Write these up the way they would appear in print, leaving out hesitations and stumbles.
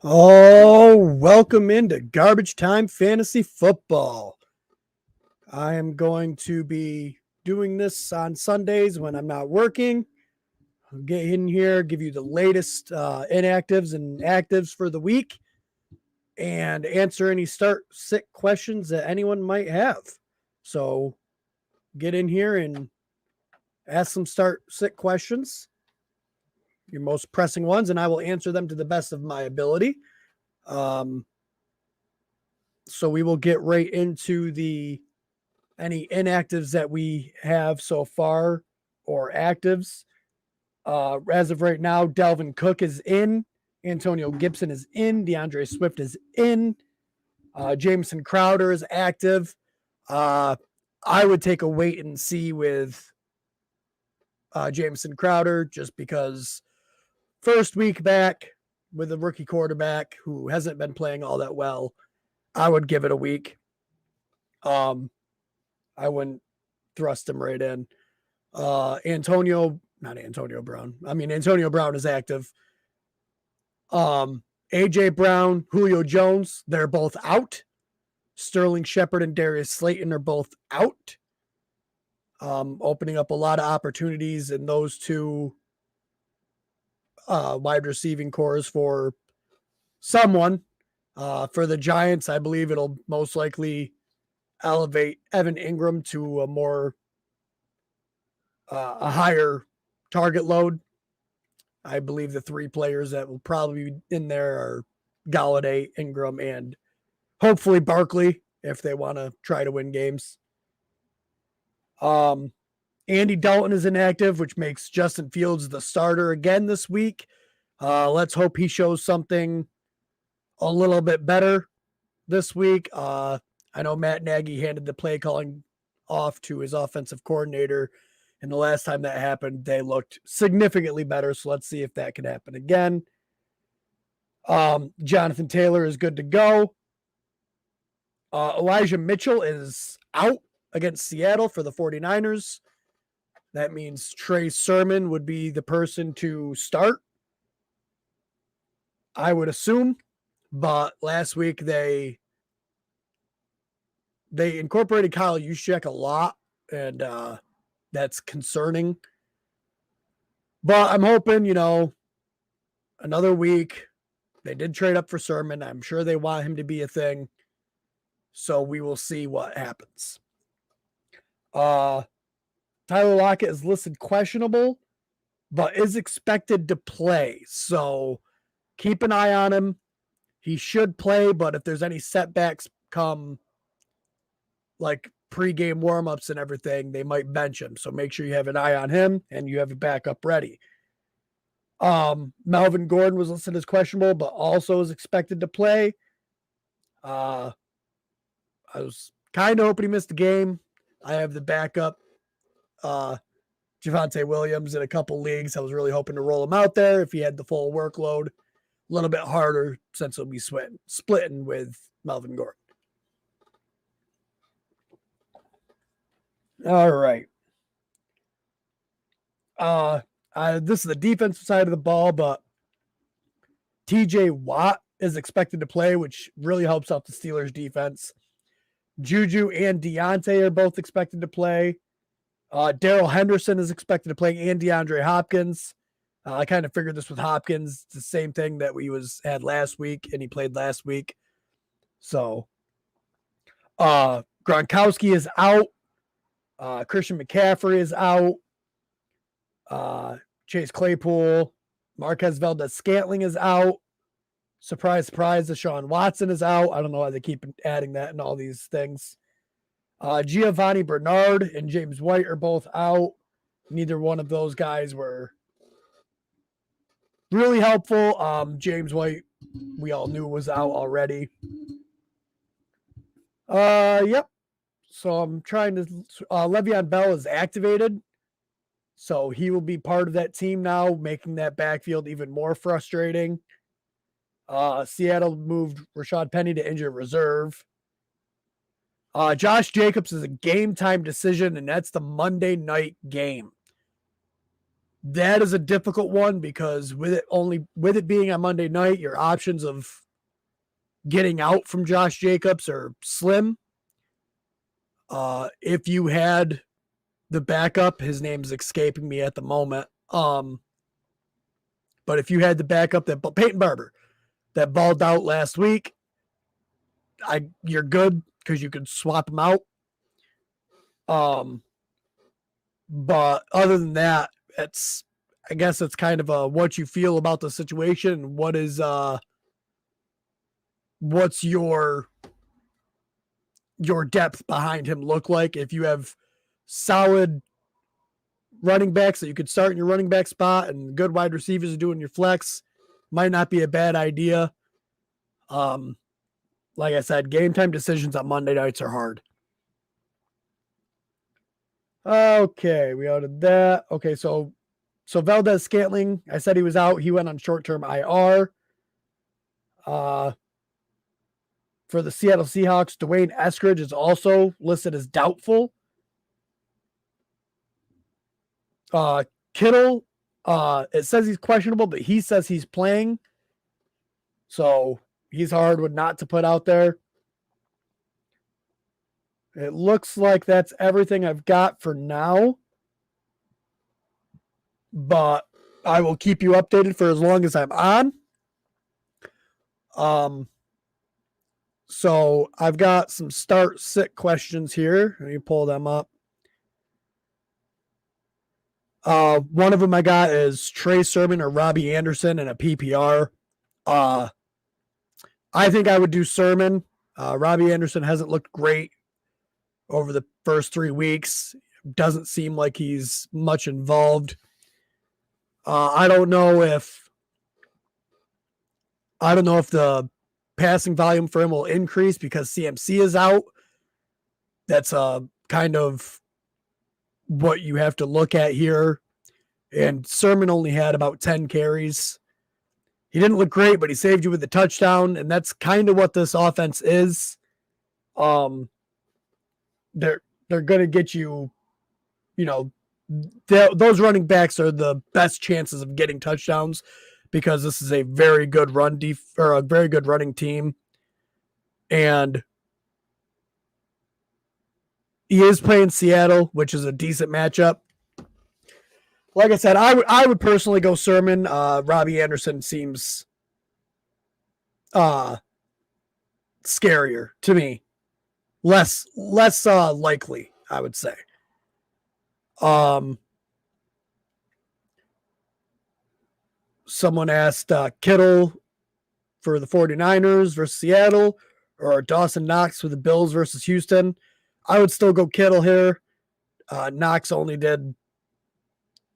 Oh, welcome into Garbage Time Fantasy Football. I am going to be doing this on Sundays when I'm not working. I'll get in here, give you the latest inactives and actives for the week, and answer any start sit questions that anyone might have. So get in here and ask some start sit questions, your most pressing ones, and I will answer them to the best of my ability. So we will get right into any inactives that we have so far or actives. As of right now, Dalvin Cook is in. Antonio Gibson is in. DeAndre Swift is in. Jameson Crowder is active. I would take a wait and see with Jameson Crowder just because first week back with a rookie quarterback who hasn't been playing all that well, I would give it a week. I wouldn't thrust him right in. Antonio Brown. I mean, Antonio Brown is active. AJ Brown, Julio Jones, they're both out. Sterling Shepard and Darius Slayton are both out. Opening up a lot of opportunities in those two wide receiving cores for someone. For the Giants, I believe it'll most likely elevate Evan Ingram to a higher target load. I believe the three players that will probably be in there are Galladay, Ingram, and hopefully Barkley if they want to try to win games. Andy Dalton is inactive, which makes Justin Fields the starter again this week. Let's hope he shows something a little bit better this week. I know Matt Nagy handed the play calling off to his offensive coordinator, and the last time that happened, they looked significantly better. So let's see if that can happen again. Jonathan Taylor is good to go. Elijah Mitchell is out against Seattle for the 49ers. That means Trey Sherman would be the person to start, I would assume. But last week they incorporated Kyle Juszczyk a lot, and that's concerning. But I'm hoping, another week. They did trade up for Sherman. I'm sure they want him to be a thing. So we will see what happens. Tyler Locket is listed questionable, but is expected to play. So keep an eye on him. He should play, but if there's any setbacks come like pregame warmups and everything, they might bench him. So make sure you have an eye on him and you have a backup ready. Melvin Gordon was listed as questionable, but also is expected to play. I was kind of hoping he missed the game. I have the backup, Javonte Williams in a couple leagues. I was really hoping to roll him out there if he had the full workload. A little bit harder since he'll be splitting with Melvin Gordon. All right. This is the defensive side of the ball, but TJ Watt is expected to play, which really helps out the Steelers defense. Juju and Deontay are both expected to play. Darrell Henderson is expected to play, and DeAndre Hopkins. I kind of figured this with Hopkins. It's the same thing that we had last week, and he played last week. So, Gronkowski is out. Christian McCaffrey is out. Chase Claypool, Marquez Valdez-Scantling is out. Surprise, surprise, Deshaun Watson is out. I don't know why they keep adding that in all these things. Giovanni Bernard and James White are both out. Neither one of those guys were really helpful. James White, we all knew was out already. Yep. So I'm trying to. Le'Veon Bell is activated. So he will be part of that team now, making that backfield even more frustrating. Seattle moved Rashad Penny to injured reserve. Josh Jacobs is a game time decision, and that's the Monday night game. That is a difficult one because with it being on Monday night, your options of getting out from Josh Jacobs are slim. If you had the backup, his name's escaping me at the moment. But if you had the backup that Peyton Barber that balled out last week, you're good because you could swap him out. But other than that, I guess it's kind of what you feel about the situation and what's your depth behind him look like. If you have solid running backs that you could start in your running back spot and good wide receivers to do in your flex, might not be a bad idea. Like I said, game time decisions on Monday nights are hard. Okay, we out of that. Okay, so Valdez Scantling, I said he was out. He went on short-term IR. For the Seattle Seahawks, Dwayne Eskridge is also listed as doubtful. Kittle, it says he's questionable, but he says he's playing. So he's hard one not to put out there. It looks like that's everything I've got for now. But I will keep you updated for as long as I'm on. So I've got some start-sit questions here. Let me pull them up. One of them I got is Trey Sherman or Robbie Anderson in a PPR. I think I would do Sherman. Robbie Anderson hasn't looked great over the first 3 weeks. Doesn't seem like he's much involved. I don't know if the passing volume for him will increase because CMC is out. That's kind of what you have to look at here. And Sherman only had about 10 carries. He didn't look great, but he saved you with the touchdown, and that's kind of what this offense is. They're going to get you, those running backs are the best chances of getting touchdowns because this is a very good a very good running team. And he is playing Seattle, which is a decent matchup. Like I said, I would personally go Sherman. Robbie Anderson seems scarier to me. Less likely, I would say. Someone asked Kittle for the 49ers versus Seattle or Dawson Knox for the Bills versus Houston. I would still go Kittle here. Knox only did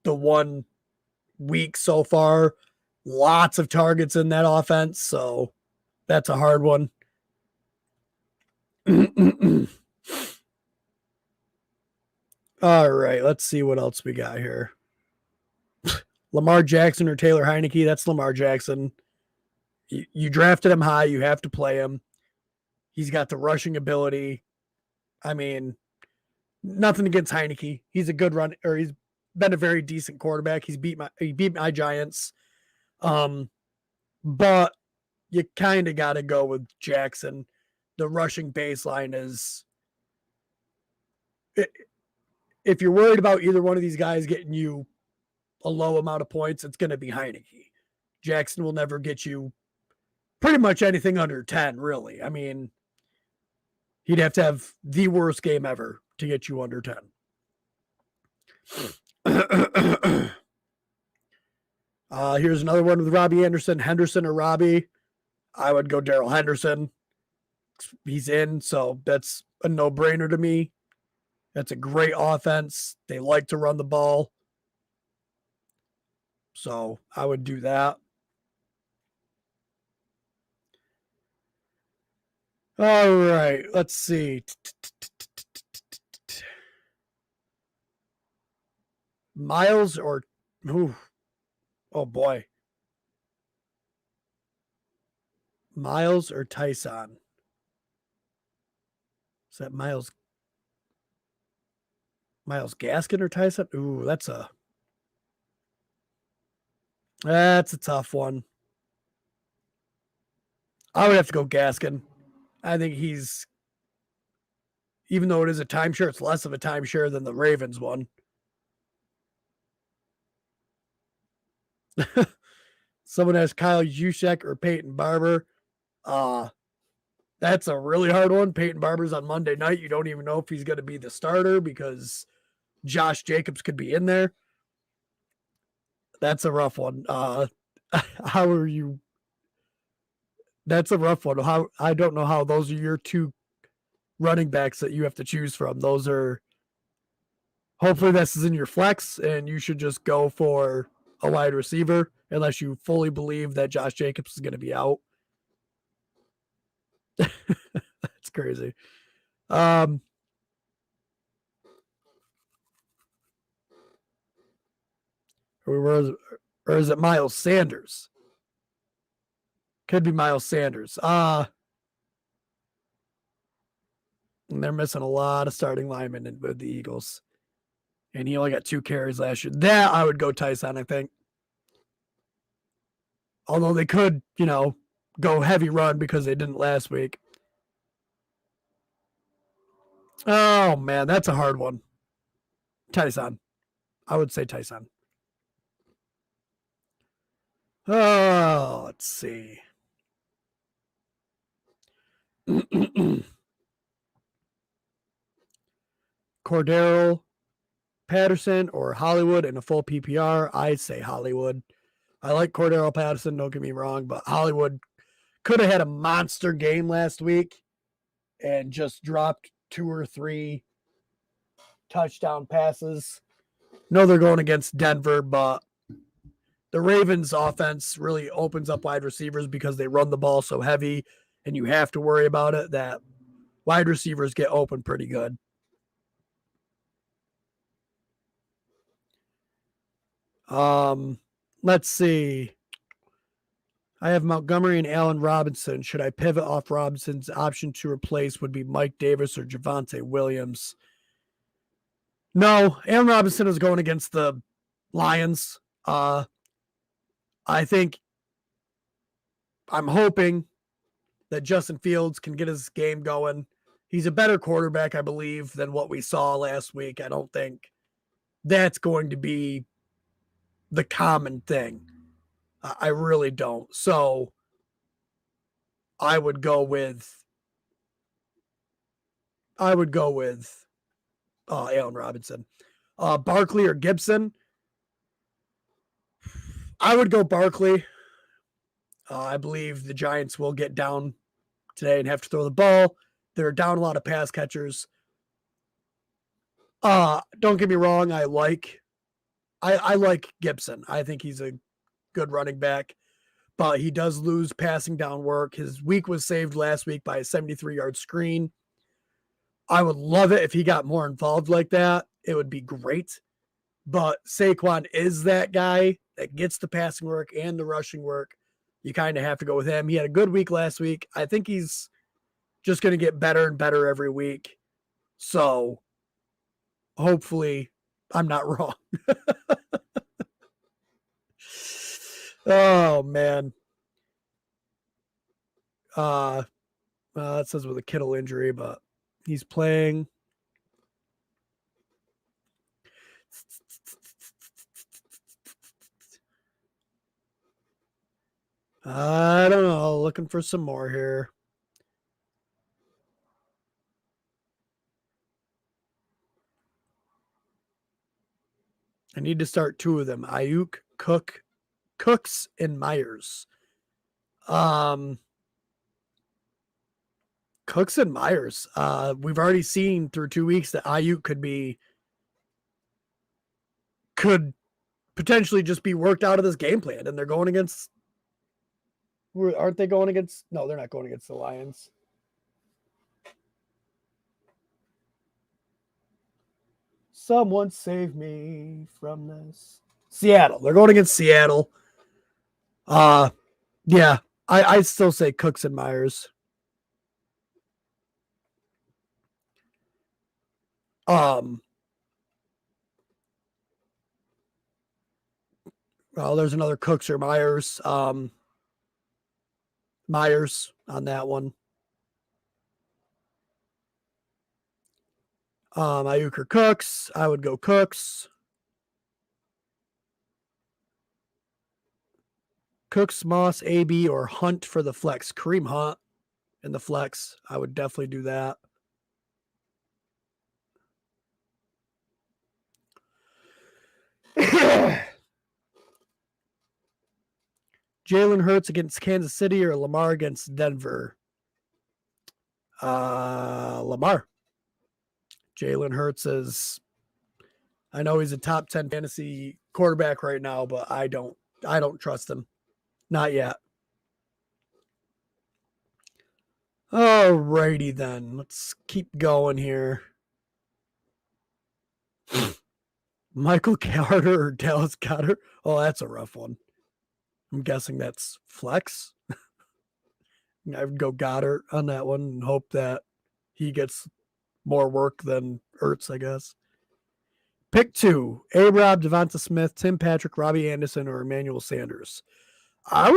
the 1 week so far. Lots of targets in that offense, so that's a hard one. All right, let's see what else we got here. Lamar Jackson or Taylor Heineke? That's Lamar Jackson. You drafted him high. You have to play him. He's got the rushing ability. I mean, nothing against Heineke. He's a good run, or he's been a very decent quarterback. He beat my Giants. But you kind of got to go with Jackson. The rushing baseline is, if you're worried about either one of these guys getting you a low amount of points, it's going to be Heineke. Jackson will never get you pretty much anything under 10, really. I mean, he'd have to have the worst game ever to get you under 10. Here's another one with Robbie Anderson. Henderson or Robbie? I would go Darrell Henderson. He's in, so that's a no-brainer to me. That's a great offense. They like to run the ball. So I would do that. All right, let's see. Miles or oh boy. Miles or Tyson? Is that Miles Gaskin or Tyson? Ooh, that's a That's a tough one. I would have to go Gaskin. I think he's, even though it is a timeshare, it's less of a timeshare than the Ravens one. Someone has Kyle Juszczyk or Peyton Barber. That's a really hard one. Peyton Barber's on Monday night. You don't even know if he's going to be the starter because Josh Jacobs could be in there. That's a rough one. How are you? That's a rough one. How, I don't know how those are your two running backs that you have to choose from. Those are, hopefully this is in your flex and you should just go for a wide receiver unless you fully believe that Josh Jacobs is going to be out. That's crazy. Or is it Miles Sanders? Could be Miles Sanders. And they're missing a lot of starting linemen with the Eagles. And he only got 2 carries last year. That I would go Tyson, I think. Although they could, go heavy run because they didn't last week. Oh, man, that's a hard one. Tyson. I would say Tyson. Oh, let's see. Cordero Patterson or Hollywood in a full PPR. I say Hollywood. I like Cordero Patterson, don't get me wrong, but Hollywood could have had a monster game last week and just dropped 2 or 3 touchdown passes. No, they're going against Denver, but the Ravens offense really opens up wide receivers because they run the ball so heavy and you have to worry about it, that wide receivers get open pretty good. Let's see. I have Montgomery and Allen Robinson. Should I pivot off Robinson's option to replace would be Mike Davis or Javonte Williams? No, Allen Robinson is going against the Lions. I think I'm hoping that Justin Fields can get his game going. He's a better quarterback, I believe, than what we saw last week. I don't think that's going to be the common thing. I really don't. So I would go with Allen Robinson. Barkley or Gibson? I would go Barkley. I believe the Giants will get down today and have to throw the ball. They're down a lot of pass catchers. Don't get me wrong. I like Gibson. I think he's a good running back, but he does lose passing down work. His week was saved last week by a 73-yard screen. I would love it if he got more involved like that. It would be great. But Saquon is that guy that gets the passing work and the rushing work. You kind of have to go with him. He had a good week last week. I think he's just going to get better and better every week. So hopefully I'm not wrong. Oh, man. It says with a Kittle injury, but he's playing. I don't know. Looking for some more here. I need to start 2 of them. Ayuk, Cooks, and Myers. Cooks and Myers. We've already seen through 2 weeks that Ayuk could potentially just be worked out of this game plan, and they're going against. Aren't they going against? No, they're not going against the Lions. Someone save me from this. Seattle. They're going against Seattle. Yeah, I still say Cooks and Myers. Well, there's another Cooks or Myers. Myers on that one. Ayuk or Cooks. I would go Cooks. Cooks, Moss, AB, or Hunt for the flex. Kareem Hunt in the flex. I would definitely do that. Jalen Hurts against Kansas City or Lamar against Denver? Lamar. Jalen Hurts is, I know he's a top 10 fantasy quarterback right now, but I don't trust him. Not yet. Alrighty then. Let's keep going here. Michael Carter or Dallas Goedert? Oh, that's a rough one. I'm guessing that's flex. I would go Goddard on that one and hope that he gets more work than Ertz, I guess. Pick 2, A-Rob, Devonta Smith, Tim Patrick, Robbie Anderson, or Emmanuel Sanders. I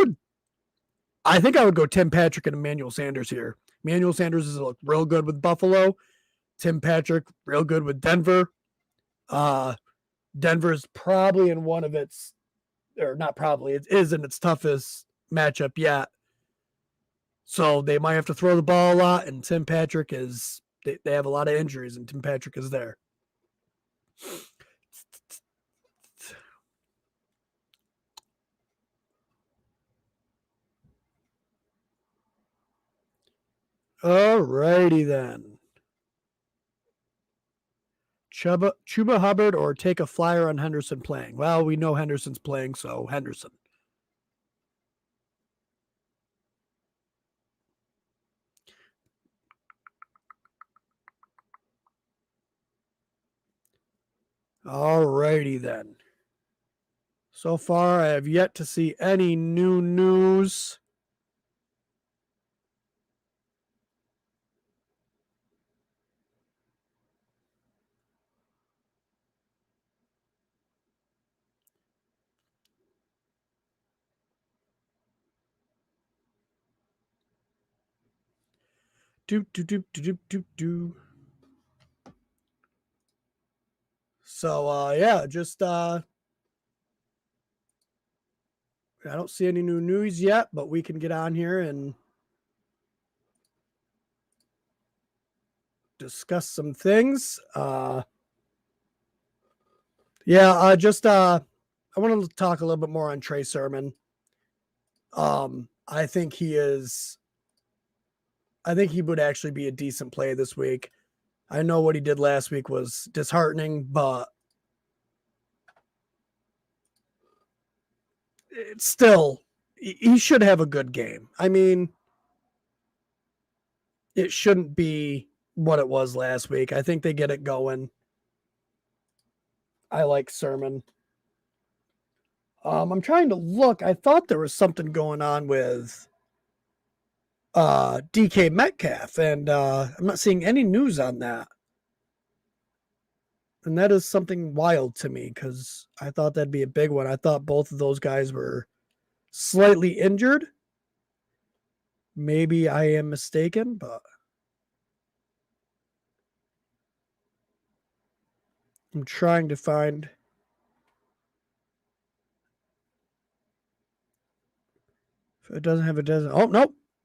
think I would go Tim Patrick and Emmanuel Sanders here. Emmanuel Sanders is look real good with Buffalo. Tim Patrick, real good with Denver. Denver's probably in one of its, or not probably, it is in its toughest matchup yet. So they might have to throw the ball a lot, and Tim Patrick is, they have a lot of injuries, and Tim Patrick is there. Alrighty then. Chuba Hubbard or take a flyer on Henderson playing? Well, we know Henderson's playing, so Henderson. Alrighty then. So far, I have yet to see any new news. So yeah, just I don't see any new news yet, but we can get on here and discuss some things. I want to talk a little bit more on Trey Sherman. I think he would actually be a decent play this week. I know what he did last week was disheartening, but it's still, he should have a good game. I mean, it shouldn't be what it was last week. I think they get it going. I like Sherman. I'm trying to look. I thought there was something going on with DK Metcalf, and I'm not seeing any news on that. And that is something wild to me because I thought that'd be a big one. I thought both of those guys were slightly injured. Maybe I am mistaken, but I'm trying to find. If it doesn't have a designation. Oh,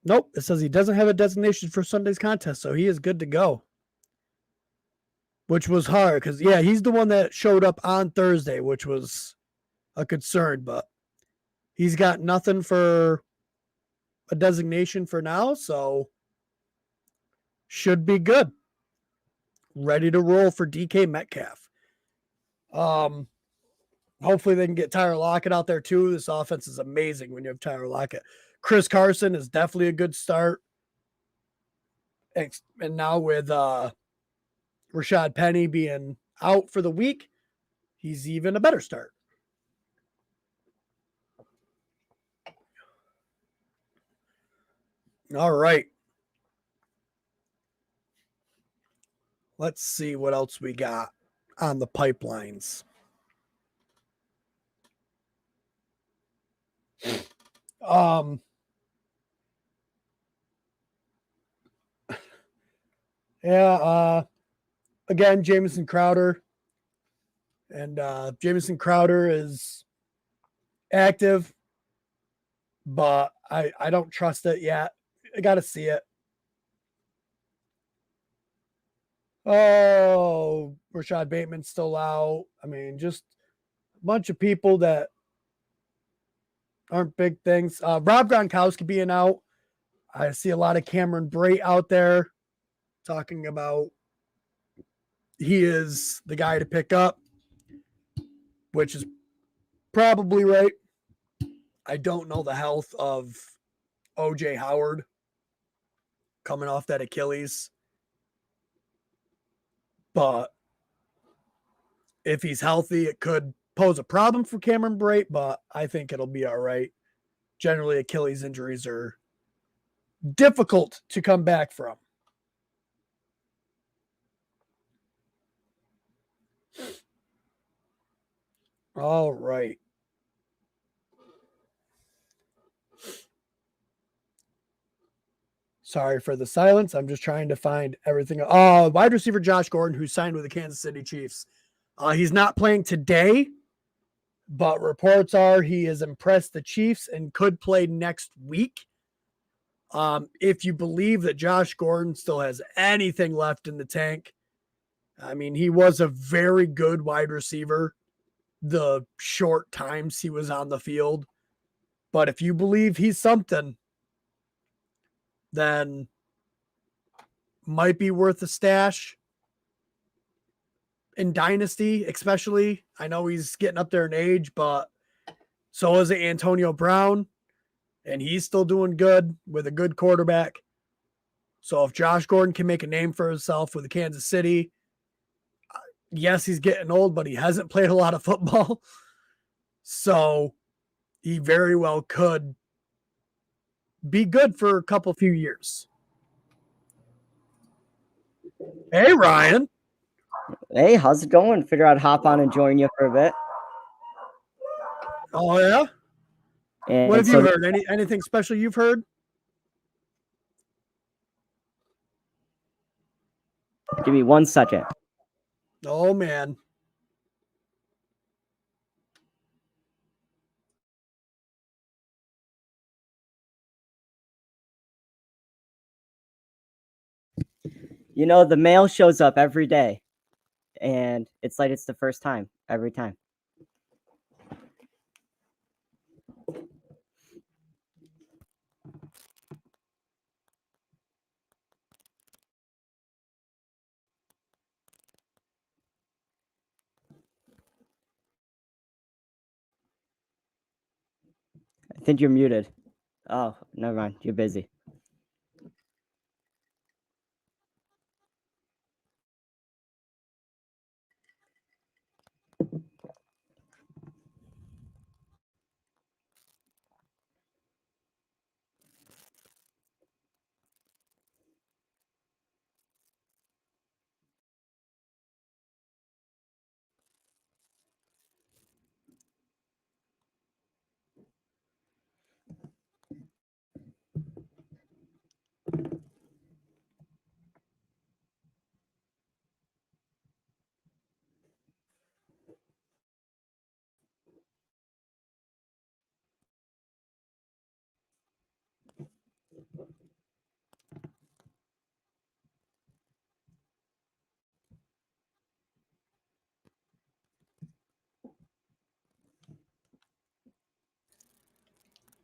nope. It says he doesn't have a designation for Sunday's contest, so he is good to go. Which was hard because, yeah, he's the one that showed up on Thursday, which was a concern, but he's got nothing for a designation for now, so should be good. Ready to roll for DK Metcalf. Hopefully they can get Tyler Lockett out there too. This offense is amazing when you have Tyler Lockett. Chris Carson is definitely a good start. And now with Rashad Penny being out for the week, he's even a better start. All right. Let's see what else we got on the pipelines. Again, Jameson Crowder. And Jameson Crowder is active, but I don't trust it yet. I got to see it. Oh, Rashad Bateman's still out. I mean, just a bunch of people that aren't big things. Rob Gronkowski being out. I see a lot of Cameron Brate out there talking about he is the guy to pick up, which is probably right. I don't know the health of OJ Howard coming off that Achilles. But if he's healthy, it could pose a problem for Cameron Brate, but I think it'll be all right. Generally, Achilles injuries are difficult to come back from. All right. Sorry for the silence. I'm just trying to find everything. Wide receiver Josh Gordon, who signed with the Kansas City Chiefs. He's not playing today, but reports are he has impressed the Chiefs and could play next week. If you believe that Josh Gordon still has anything left in the tank, I mean, he was a very good wide receiver the short times he was on the field. But if you believe he's something, then might be worth a stash in Dynasty, especially. I know he's getting up there in age, but so is Antonio Brown, and he's still doing good with a good quarterback. So if Josh Gordon can make a name for himself with Kansas City, yes, he's getting old, but he hasn't played a lot of football. So he very well could be good for a few years. Hey, Ryan. Hey, how's it going? Figure out hop on and join you for a bit. Oh, yeah? And what have you heard? Anything special you've heard? Give me 1 second. Oh, man. You know, the mail shows up every day, and it's like it's the first time every time. I think you're muted. Oh, never mind. You're busy.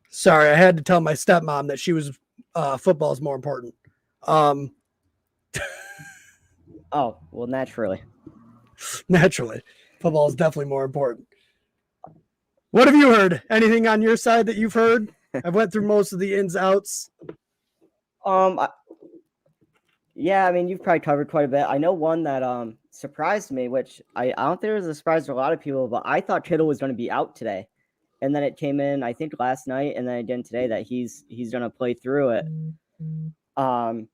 Sorry, I had to tell my stepmom that she was football is more important. Oh, well, naturally. Naturally. Football is definitely more important. What have you heard? Anything on your side that you've heard? I've went through most of the ins, outs. Yeah, I mean, you've probably covered quite a bit. I know one that surprised me, which I don't think it was a surprise to a lot of people, but I thought Kittle was going to be out today. And then it came in, I think, last night, and then again today that he's going to play through it. And,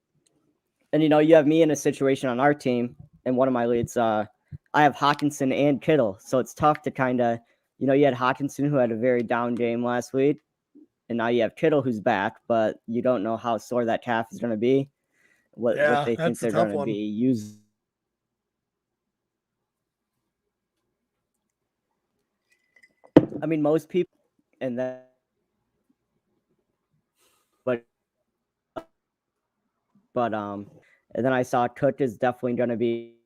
you know, you have me in a situation on our team, and one of my leads, I have Hawkinson and Kittle. So it's tough to kind of, you know, you had Hawkinson who had a very down game last week, and now you have Kittle who's back, but you don't know how sore that calf is going to be. What they think that's a they're tough going to one. be used. I mean, most people, and then, but and then I saw Cook is definitely going to be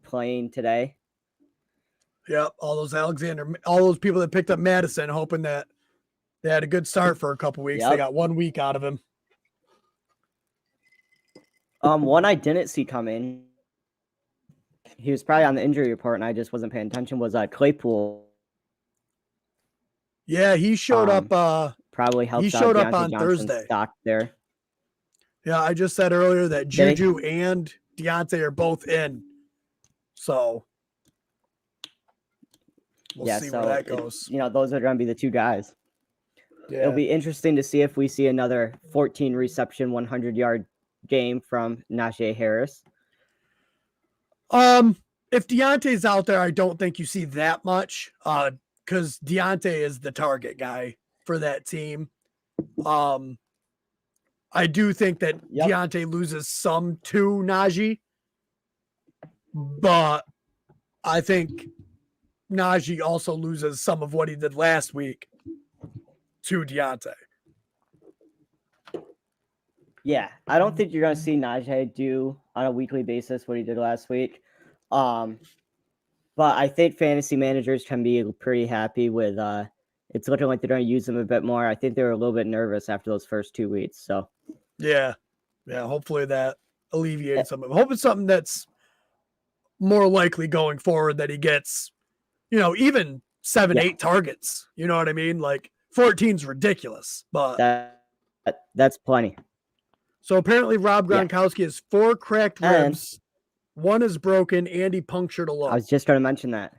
playing today. Yep, all those people that picked up Madison, hoping that they had a good start for a couple weeks. Yep. They got 1 week out of him. One I didn't see coming. He was probably on the injury report, and I just wasn't paying attention. Was Claypool? Yeah, he showed up. Probably helped. He showed out up on Johnson's Thursday. Stock there. Yeah, I just said earlier that Juju and Deontay are both in. So we'll see where that goes. Those are going to be the two guys. Yeah. It'll be interesting to see if we see another 14 reception, 100-yard game from Najee Harris. If Deontay's out there, I don't think you see that much. Because Deontay is the target guy for that team. I do think that Deontay loses some to Najee, but I think Najee also loses some of what he did last week to Deontay. Yeah, I don't think you're going to see Najee do on a weekly basis what he did last week. But I think fantasy managers can be pretty happy with it's looking like they're going to use him a bit more. I think they were a little bit nervous after those first 2 weeks. So yeah, hopefully that alleviates some of it. Hope it's something that's more likely going forward that he gets, even 7-8 targets. You know what I mean? Like 14's ridiculous, but that's plenty. So apparently Rob Gronkowski has 4 cracked ribs, 1 is broken, and he punctured a lung. I was just going to mention that.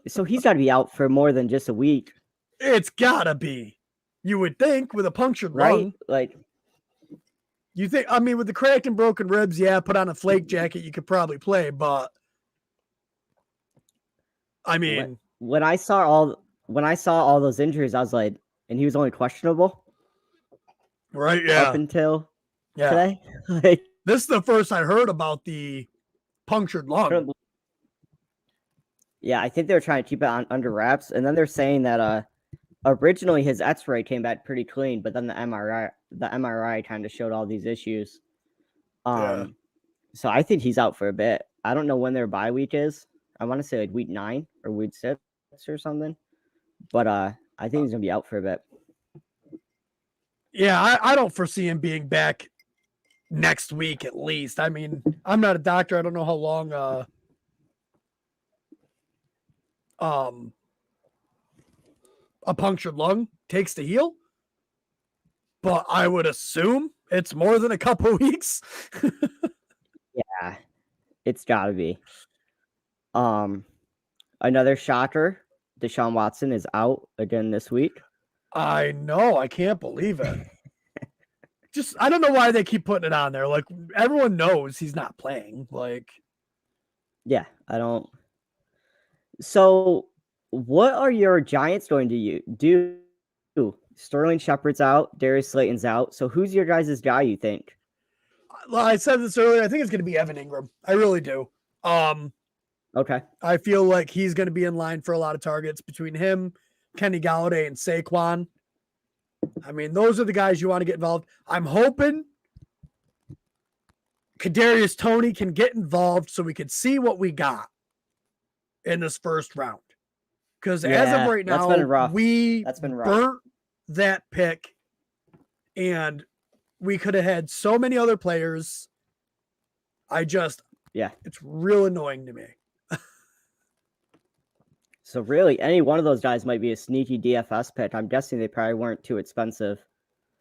So he's got to be out for more than just a week. It's got to be. You would think with a punctured lung. Like, you think, with the cracked and broken ribs, put on a flake jacket, you could probably play, but when I saw all those injuries, I was like, and he was only questionable. Right, yeah. Up until today. This is the first I heard about the punctured lung. Yeah, I think they were trying to keep it under wraps, and then they're saying that originally his X-ray came back pretty clean, but then the MRI kind of showed all these issues. So I think he's out for a bit. I don't know when their bye week is. I want to say like week 9 or week 6 or something, but I think he's gonna be out for a bit. Yeah, I don't foresee him being back next week at least. I'm not a doctor. I don't know how long a punctured lung takes to heal, but I would assume it's more than a couple weeks. Yeah, it's got to be. Another shocker, Deshaun Watson is out again this week. I know. I can't believe it. I don't know why they keep putting it on there. Like, everyone knows he's not playing. Like, yeah, I don't. So, what are your Giants going to do? Sterling Shepard's out, Darius Slayton's out. So, who's your guys' guy, you think? Well, I said this earlier. I think it's going to be Evan Ingram. I really do. Okay. I feel like he's going to be in line for a lot of targets between him, Kenny Golladay, and Saquon. Those are the guys you want to get involved. I'm hoping Kadarius Toney can get involved so we could see what we got in this first round. Because as of right now, we burnt that pick, and we could have had so many other players. It's real annoying to me. So really, any one of those guys might be a sneaky DFS pick. I'm guessing they probably weren't too expensive.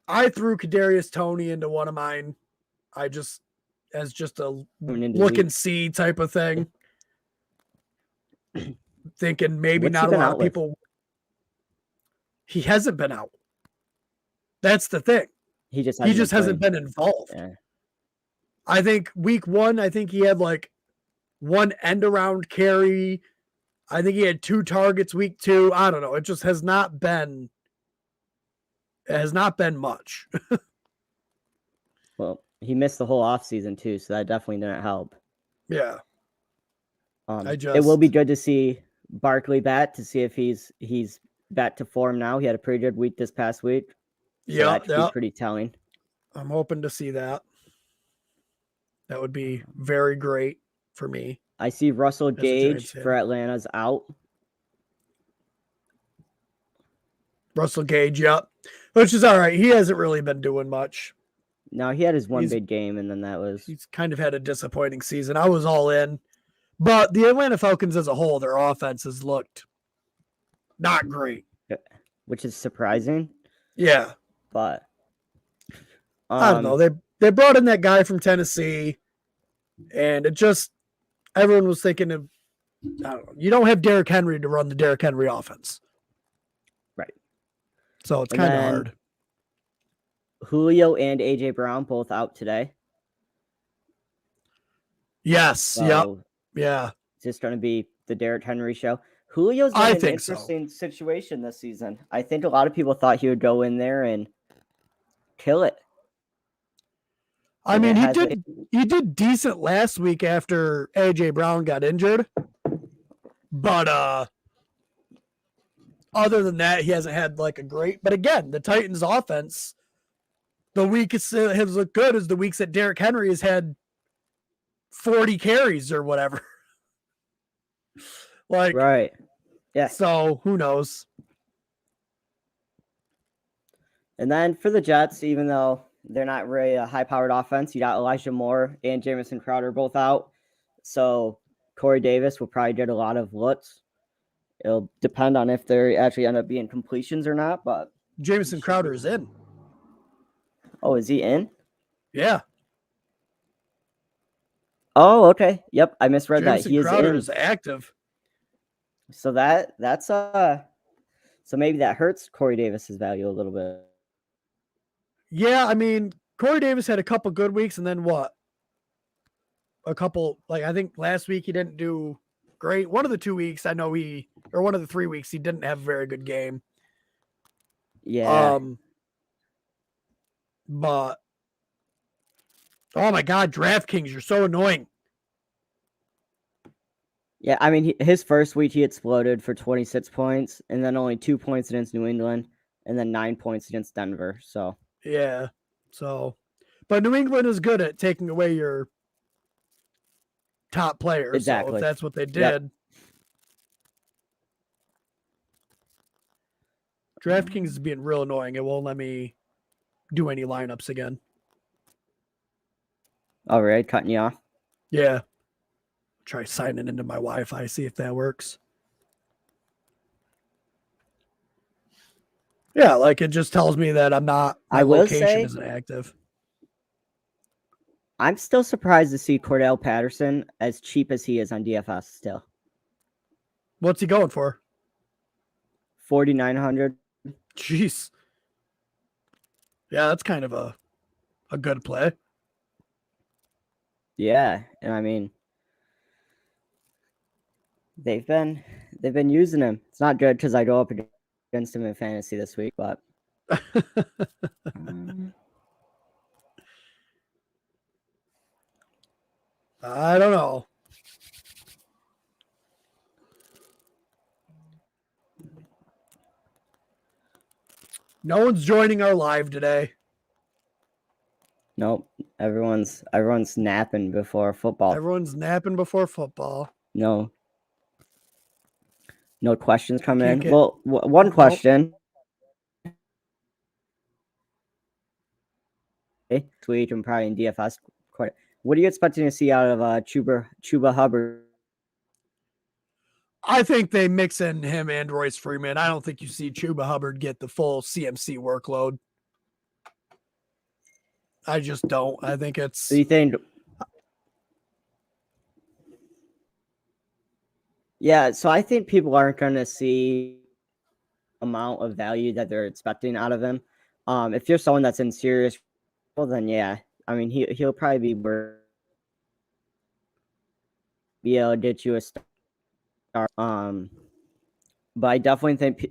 I threw Kadarius Toney into one of mine. As just a look and see type of thing. Thinking maybe not a lot of people. He hasn't been out. That's the thing. He just hasn't been involved. Yeah. I think week 1, he had like 1 end around carry. I think he had 2 targets week 2. I don't know. It just has not been It has not been much. Well, he missed the whole offseason too, so that definitely didn't help. Yeah. It will be good to see Barkley back to see if he's back to form now. He had a pretty good week this past week. So that should be pretty telling. I'm hoping to see that. That would be very great for me. I see Russell Gage for Atlanta's out. Russell Gage, yep. Which is all right. He hasn't really been doing much. No, he had his one big game, and then that was... He's kind of had a disappointing season. I was all in. But the Atlanta Falcons as a whole, their offense has looked not great. Which is surprising. Yeah. But... I don't know. They brought in that guy from Tennessee, and it just... Everyone was thinking of... I don't know. You don't have Derrick Henry to run the Derrick Henry offense. Right. So it's kind of hard. Julio and Aj Brown both out today. Yes. So yep. Yeah. It's just going to be the Derrick Henry show. Julio's been in an interesting situation this season. I think a lot of people thought he would go in there and kill it. I mean, he did decent last week after AJ Brown got injured. But other than that, he hasn't had like a great. But again, the Titans offense, the weakest it has looked good is the weeks that Derrick Henry has had 40 carries or whatever. Like, right. Yeah. So who knows? And then for the Jets, even though they're not really a high-powered offense, you got Elijah Moore and Jameson Crowder both out. So Corey Davis will probably get a lot of looks. It'll depend on if they actually end up being completions or not. But Jameson Crowder is in. Oh, is he in? Yeah. Oh, okay. Yep, I misread that. Jameson Crowder is active. So that's so maybe that hurts Corey Davis's value a little bit. Yeah, I mean, Corey Davis had a couple good weeks, and then what? A couple, like I think last week he didn't do great. One of the 2 weeks, I know one of the 3 weeks, he didn't have a very good game. Yeah. But oh my God, DraftKings, you're so annoying. Yeah, I mean, his first week he exploded for 26 points, and then only 2 points against New England, and then 9 points against Denver. So yeah, but New England is good at taking away your top players. Exactly. So if that's what they did, yep. DraftKings is being real annoying. It won't let me do any lineups again. All right, cutting you off. Yeah. Try signing into my Wi-Fi, see if that works. Yeah, like it just tells me that I'm not. My location isn't active. I'm still surprised to see Cordell Patterson as cheap as he is on DFS still. What's he going for? 4,900. Jeez. Yeah, that's kind of a good play. Yeah, and I mean, they've been using him. It's not good because I go up against him in fantasy this week, but I don't know. No one's joining our live today. Nope. Everyone's napping before football. Everyone's napping before football. No questions coming in. Well, one question. Tweet and probably in DFS. What are you expecting to see out of Chuba Hubbard? I think they mix in him and Royce Freeman. I don't think you see Chuba Hubbard get the full CMC workload. I just don't. I think it's. So you think? Yeah, so I think people aren't going to see amount of value that they're expecting out of him. If you're someone that's in serious, well, then yeah, I mean he'll probably be able to get you a start. But I definitely think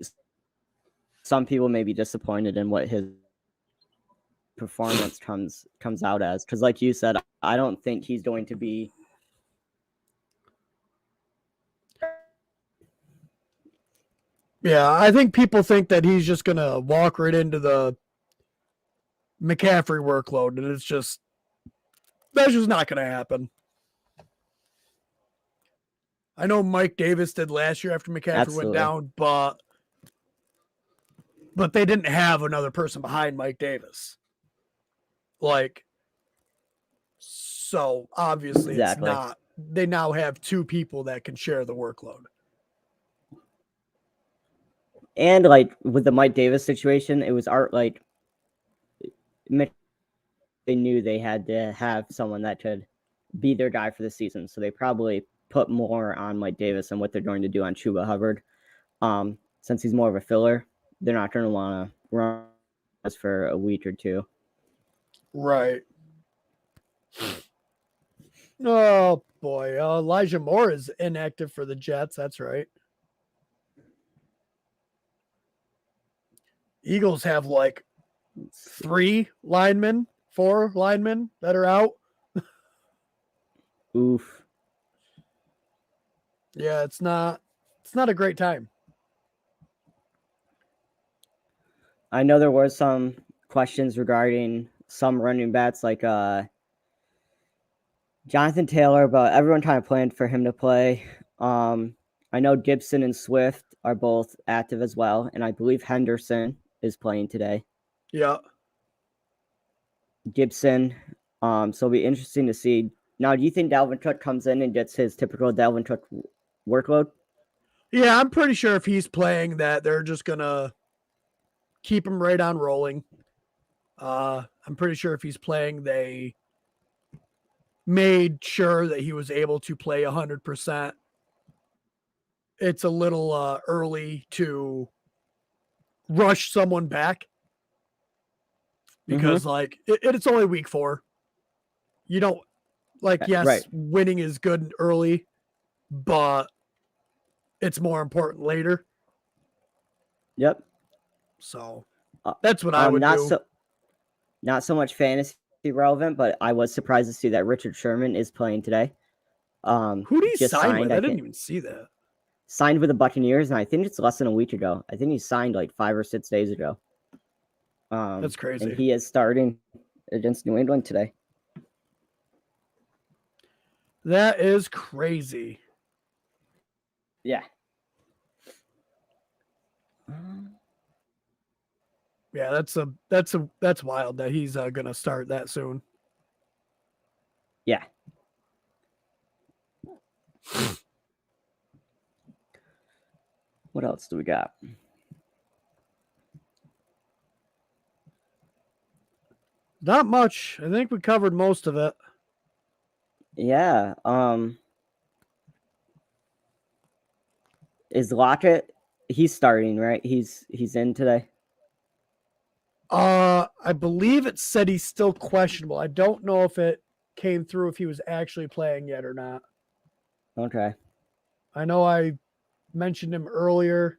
some people may be disappointed in what his performance comes out as. Because like you said, I don't think he's going to be. Yeah, I think people think that he's just going to walk right into the McCaffrey workload, and that's just not going to happen. I know Mike Davis did last year after McCaffrey went down, but they didn't have another person behind Mike Davis. Like, so obviously it's not. They now have two people that can share the workload. And like with the Mike Davis situation, it was they knew they had to have someone that could be their guy for the season. So they probably put more on Mike Davis than what they're going to do on Chuba Hubbard. Since he's more of a filler, they're not going to want to run us for a week or two. Right. Oh boy, Elijah Moore is inactive for the Jets. That's right. Eagles have like 4 linemen that are out. Oof. Yeah, it's not a great time. I know there were some questions regarding some running backs like Jonathan Taylor, but everyone kind of planned for him to play. I know Gibson and Swift are both active as well, and I believe Henderson is playing today. Yeah. Gibson. So it'll be interesting to see. Now, do you think Dalvin Cook comes in and gets his typical Dalvin Cook workload? Yeah, I'm pretty sure if he's playing that, they're just going to keep him right on rolling. I'm pretty sure if he's playing, they made sure that he was able to play 100%. It's a little early to rush someone back because like it's only week 4. You don't yes, winning is good early, but it's more important later. Yep. So that's what I would do. Not so much fantasy relevant, but I was surprised to see that Richard Sherman is playing today. Who did he sign with? I didn't even see that. Signed with the Buccaneers, and I think it's less than a week ago. I think he signed like 5 or 6 days ago. That's crazy. And he is starting against New England today. That is crazy. Yeah. Yeah, that's wild that he's gonna start that soon. Yeah. What else do we got? Not much. I think we covered most of it. Yeah. Is Locket? He's starting, right? He's in today. I believe it said he's still questionable. I don't know if it came through if he was actually playing yet or not. Okay. I know I mentioned him earlier.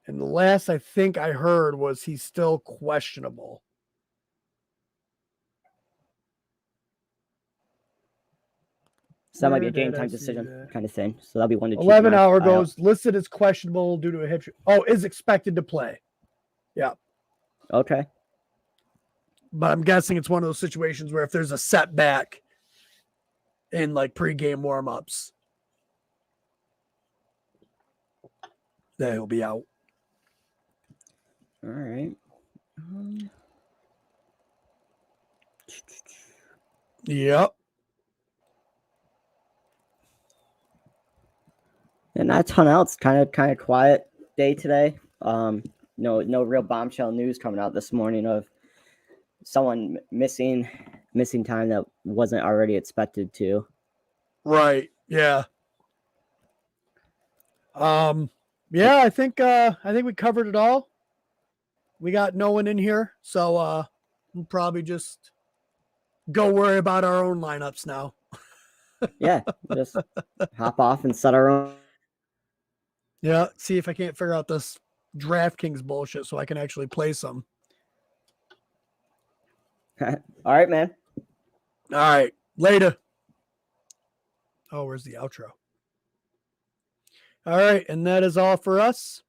And the last I think I heard was he's still questionable. So that might be a game time decision kind of thing. So that'll be one to 11-hour goes listed as questionable due to a hip. Oh, is expected to play. Yeah. Okay. But I'm guessing it's one of those situations where if there's a setback in like pregame warmups, then he'll be out. All right. Yep. And not a ton else. Kind of quiet day today. No real bombshell news coming out this morning of someone missing time that wasn't already expected to. Right. Yeah. Yeah, I think we covered it all. We got no one in here, so we'll probably just go worry about our own lineups now. Yeah, just hop off and set our own. Yeah, see if I can't figure out this DraftKings bullshit so I can actually play some. All right, man. All right, later. Oh, where's the outro? All right, and that is all for us.